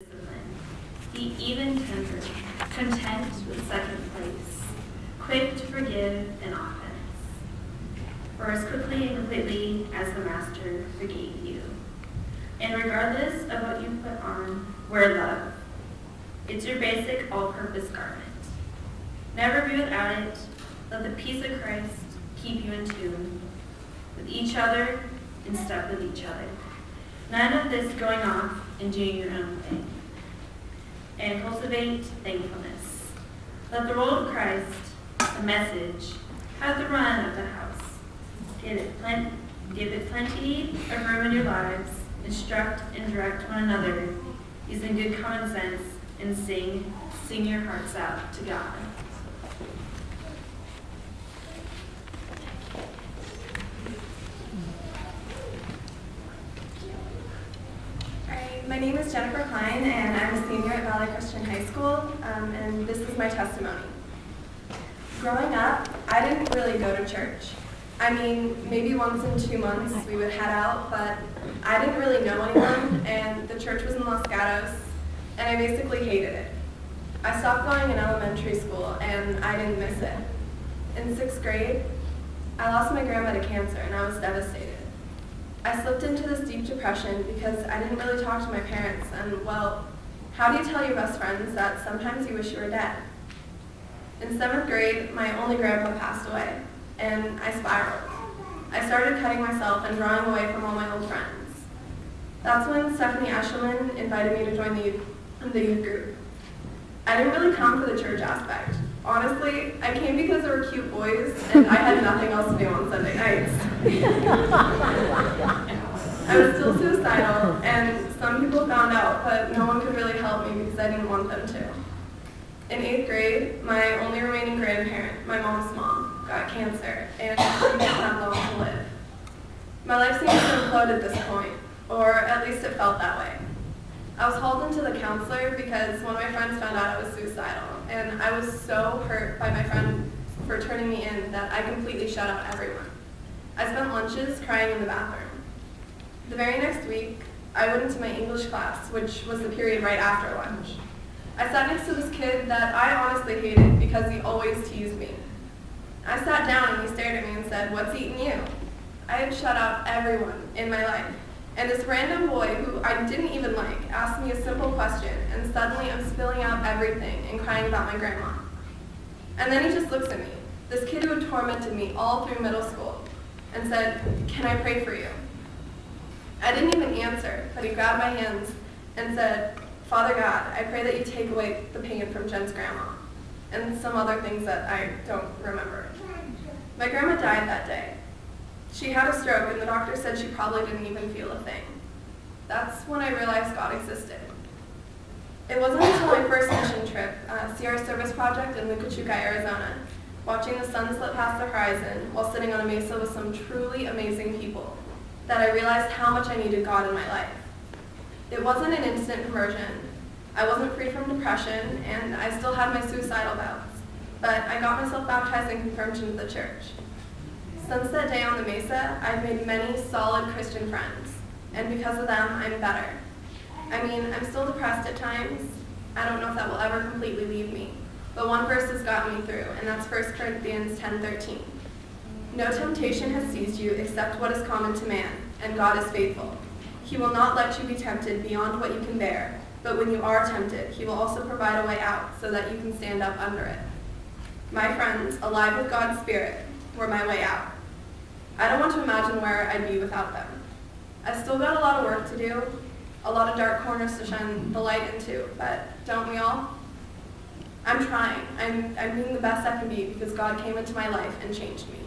discipline. Be even-tempered, content with second place, quick to forgive an offense. For as quickly and completely as the Master forgave you. And regardless of what you put on, wear love. It's your basic all-purpose garment. Never be without it. Let the peace of Christ keep you in tune with each other, in step with each other. None of this going off and doing your own thing. And cultivate thankfulness. Let the role of Christ, the message, have the run of the house. Give it plenty of room in your lives. Instruct and direct one another using good common sense, and sing your hearts out to God. My name is Jennifer Klein, and I'm a senior at Valley Christian High School, and this is my testimony. Growing up, I didn't really go to church. I mean, maybe once in 2 months we would head out, but I didn't really know anyone, and the church was in Los Gatos, and I basically hated it. I stopped going in elementary school, and I didn't miss it. In 6th grade, I lost my grandma to cancer, and I was devastated. I slipped into this deep depression because I didn't really talk to my parents, and well, how do you tell your best friends that sometimes you wish you were dead? In 7th grade, my only grandpa passed away, and I spiraled. I started cutting myself and drawing away from all my old friends. That's when Stephanie Eshelman invited me to join the youth group. I didn't really come for the church aspect. Honestly, I came because there were cute boys, and I had nothing else to do on Sunday nights. I was still suicidal, and some people found out, but no one could really help me because I didn't want them to. In 8th grade, my only remaining grandparent, my mom's mom, got cancer, and she didn't have long to live. My life seemed to implode at this point, or at least it felt that way. I was hauled into the counselor because one of my friends found out I was suicidal, and I was so hurt by my friend for turning me in that I completely shut out everyone. I spent lunches crying in the bathroom. The very next week, I went into my English class, which was the period right after lunch. I sat next to this kid that I honestly hated because he always teased me. I sat down and he stared at me and said, "What's eating you?" I had shut out everyone in my life. And this random boy, who I didn't even like, asked me a simple question, and suddenly I'm spilling out everything and crying about my grandma. And then he just looks at me, this kid who had tormented me all through middle school, and said, "Can I pray for you?" I didn't even answer, but he grabbed my hands and said, "Father God, I pray that you take away the pain from Jen's grandma," and some other things that I don't remember. My grandma died that day. She had a stroke, and the doctor said she probably didn't even feel a thing. That's when I realized God existed. It wasn't until my first mission trip, Sierra Service Project in Lucachuca, Arizona, watching the sun slip past the horizon while sitting on a mesa with some truly amazing people, that I realized how much I needed God in my life. It wasn't an instant conversion. I wasn't free from depression, and I still had my suicidal bouts, but I got myself baptized and confirmed into the church. Since that day on the mesa, I've made many solid Christian friends, and because of them, I'm better. I mean, I'm still depressed at times. I don't know if that will ever completely leave me, but one verse has gotten me through, and that's 1 Corinthians 10:13. "No temptation has seized you except what is common to man, and God is faithful. He will not let you be tempted beyond what you can bear, but when you are tempted, he will also provide a way out so that you can stand up under it." My friends, alive with God's Spirit, were my way out. I don't want to imagine where I'd be without them. I've still got a lot of work to do, a lot of dark corners to shine the light into, but don't we all? I'm trying. I'm being the best I can be because God came into my life and changed me.